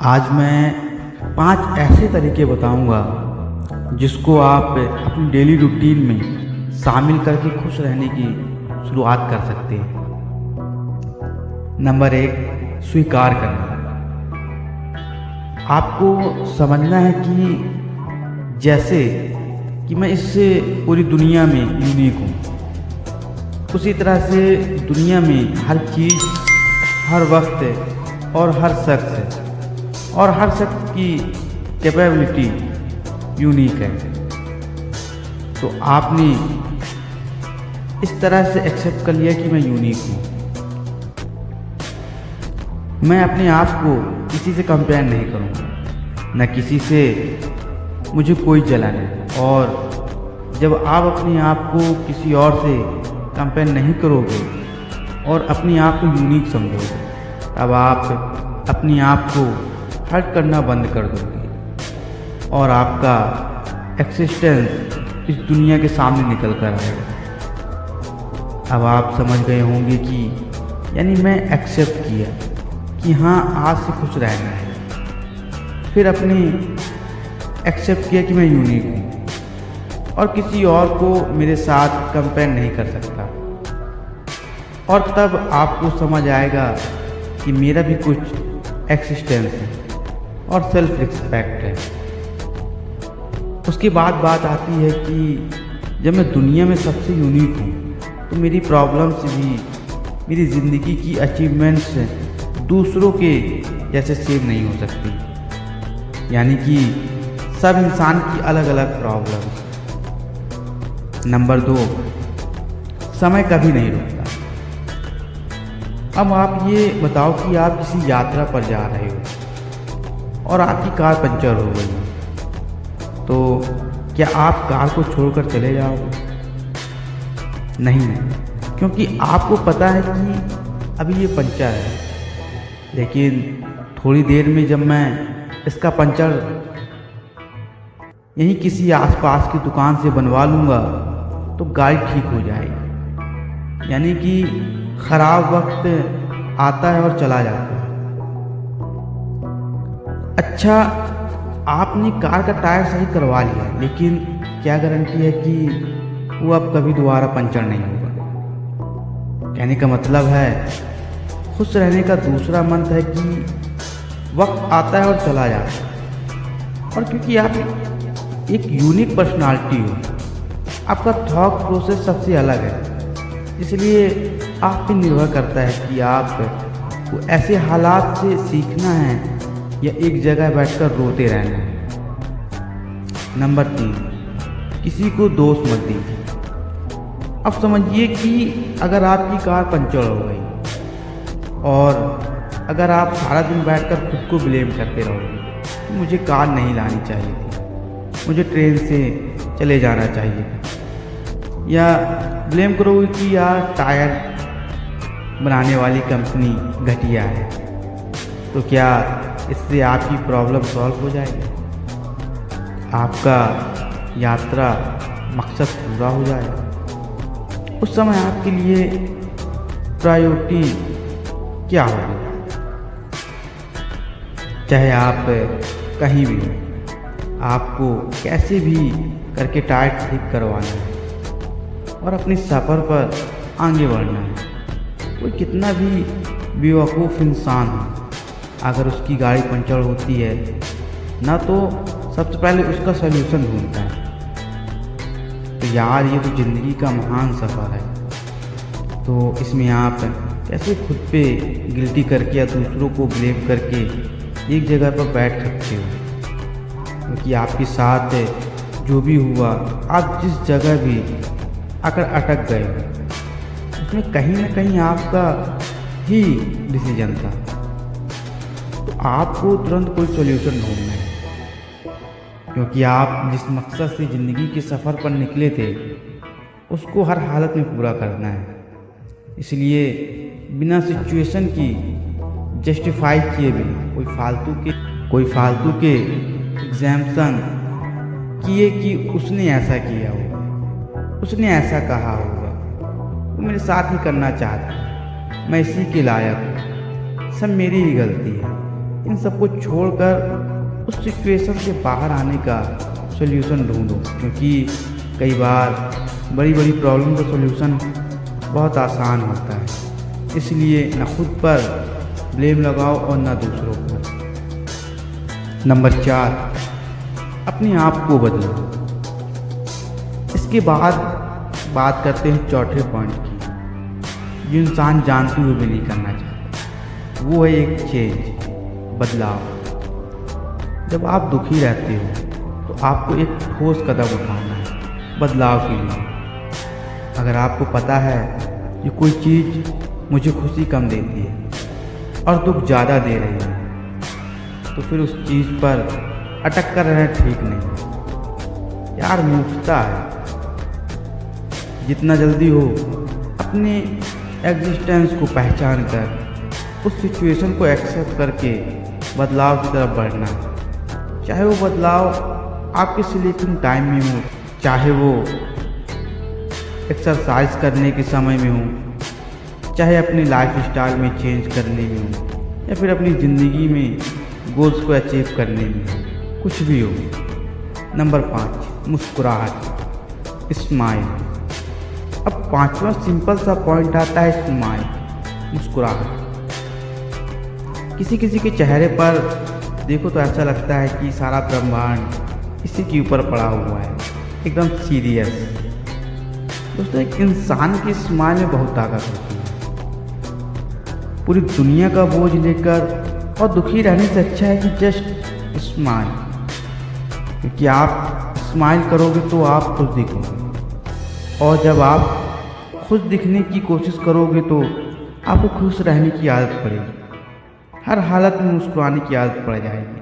आज मैं 5 ऐसे तरीके बताऊंगा जिसको आप अपनी डेली रूटीन में शामिल करके खुश रहने की शुरुआत कर सकते हैं। नंबर 1, स्वीकार करना। आपको समझना है कि जैसे कि मैं इससे पूरी दुनिया में यूनिक हूँ, उसी तरह से दुनिया में हर चीज़, हर वक्त और हर शख्स की कैपेबिलिटी यूनिक है। तो आपने इस तरह से एक्सेप्ट कर लिया कि मैं यूनिक हूँ। मैं अपने आप को किसी से कंपेयर नहीं करूँगा, न किसी से मुझे कोई जलन है। और जब आप अपने आप को किसी और से कंपेयर नहीं करोगे और अपने आप को यूनिक समझोगे, तब आप अपने आप को हर्ट करना बंद कर दोगे और आपका एक्सिस्टेंस इस दुनिया के सामने निकल कर आएगा। अब आप समझ गए होंगे कि यानी मैं एक्सेप्ट किया कि हाँ, आज से खुश रहना है। फिर अपने एक्सेप्ट किया कि मैं यूनिक हूँ और किसी और को मेरे साथ कंपेयर नहीं कर सकता। और तब आपको समझ आएगा कि मेरा भी कुछ एक्सिस्टेंस है और सेल्फ रिस्पेक्ट है। उसके बाद बात आती है कि जब मैं दुनिया में सबसे यूनिक हूँ तो मेरी प्रॉब्लम्स भी, मेरी ज़िंदगी की अचीवमेंट्स दूसरों के जैसे सेम नहीं हो सकती। यानी कि सब इंसान की अलग अलग प्रॉब्लम्स। नंबर 2, समय कभी नहीं रुकता। अब आप ये बताओ कि आप किसी यात्रा पर जा रहे हो और आपकी कार पंचर हो गई, तो क्या आप कार को छोड़कर चले जाओगे? नहीं, क्योंकि आपको पता है कि अभी ये पंचर है, लेकिन थोड़ी देर में जब मैं इसका पंचर यहीं किसी आसपास की दुकान से बनवा लूँगा तो गाड़ी ठीक हो जाएगी। यानी कि ख़राब वक्त आता है और चला जाता है। अच्छा, आपने कार का टायर सही करवा लिया, लेकिन क्या गारंटी है कि वो अब कभी दोबारा पंचर नहीं होगा? कहने का मतलब है, खुश रहने का दूसरा मंत्र है कि वक्त आता है और चला जाता है। और क्योंकि आप एक यूनिक पर्सनालिटी हो, आपका थॉट प्रोसेस सबसे अलग है, इसलिए आप पे निर्भर करता है कि आपको ऐसे हालात से सीखना है या एक जगह बैठकर रोते रहना है। नंबर 3, किसी को दोष मत दीजिए। अब समझिए कि अगर आपकी कार पंचर हो गई और अगर आप सारा दिन बैठकर खुद को ब्लेम करते रहोगे कि मुझे कार नहीं लानी चाहिए थी, मुझे ट्रेन से चले जाना चाहिए था, या ब्लेम करोगे कि यार टायर बनाने वाली कंपनी घटिया है, तो क्या इससे आपकी प्रॉब्लम सॉल्व हो जाएगी? आपका यात्रा मकसद पूरा हो जाएगा। उस समय आपके लिए प्रायोरिटी क्या होगी? चाहे आप कहीं भी हो, आपको कैसे भी करके टायर ठीक करवाना है और अपने सफ़र पर आगे बढ़ना है। कोई कितना भी बेवकूफ़ इंसान हो, अगर उसकी गाड़ी पंचर होती है ना, तो सबसे पहले उसका सलूशन ढूंढता है। तो यार, ये तो ज़िंदगी का महान सफ़र है। तो इसमें आप कैसे खुद पे गिल्टी करके या दूसरों को ब्लेम करके एक जगह पर बैठ सकते हो? क्योंकि आपके साथ जो भी हुआ, आप जिस जगह भी आकर अटक गए, उसमें कहीं ना कहीं आपका ही डिसीजन था। तो आपको तुरंत कोई सॉल्यूशन ढूंढना है, क्योंकि आप जिस मकसद से ज़िंदगी के सफ़र पर निकले थे, उसको हर हालत में पूरा करना है। इसलिए बिना सिचुएशन की जस्टिफाई किए बिना कोई फालतू के एग्जाम्पशन किए कि उसने ऐसा किया होगा, उसने ऐसा कहा होगा, वो मेरे साथ ही करना चाहता है, मैं इसी के लायक हूँ, सब मेरी ही गलती है, इन सबको छोड़कर उस सिचुएशन से बाहर आने का सॉल्यूशन ढूंढो, क्योंकि कई बार बड़ी बड़ी प्रॉब्लम का सॉल्यूशन बहुत आसान होता है। इसलिए न खुद पर ब्लेम लगाओ और न दूसरों पर। नंबर 4, अपने आप को बदलो। इसके बाद बात करते हैं चौथे पॉइंट की, जो इंसान जानते हुए भी नहीं करना चाहता। वो है एक चेंज, बदलाव। जब आप दुखी रहते हो तो आपको एक ठोस कदम उठाना है बदलाव के लिए। अगर आपको पता है कि कोई चीज़ मुझे खुशी कम देती है और दुख ज़्यादा दे रही है, तो फिर उस चीज़ पर अटक कर रहना ठीक नहीं यार, मूर्खता है। जितना जल्दी हो अपने एग्जिस्टेंस को पहचान कर उस सिचुएशन को एक्सेप्ट करके बदलाव की तरफ बढ़ना है। चाहे वो बदलाव आपके स्लीपिंग टाइम में हो, चाहे वो एक्सरसाइज करने के समय में हो, चाहे अपनी लाइफ स्टाइल में चेंज करने में हो, या फिर अपनी ज़िंदगी में गोल्स को अचीव करने में हो, कुछ भी हो। नंबर 5, मुस्कुराहट, स्माइल। अब 5वां सिंपल सा पॉइंट आता है स्माइल, मुस्कुराहट। किसी किसी के चेहरे पर देखो तो ऐसा लगता है कि सारा ब्रह्मांड इसी के ऊपर पड़ा हुआ है, एकदम सीरियस। दोस्तों, एक इंसान की स्माइल में बहुत ताकत होती है। पूरी दुनिया का बोझ लेकर और दुखी रहने से अच्छा है कि जस्ट स्माइल, क्योंकि आप स्माइल करोगे तो आप खुश दिखोगे, और जब आप खुश दिखने की कोशिश करोगे तो आपको खुश रहने की आदत पड़ेगी। हर हालत में मुस्कुराने की आदत पड़ जाएगी।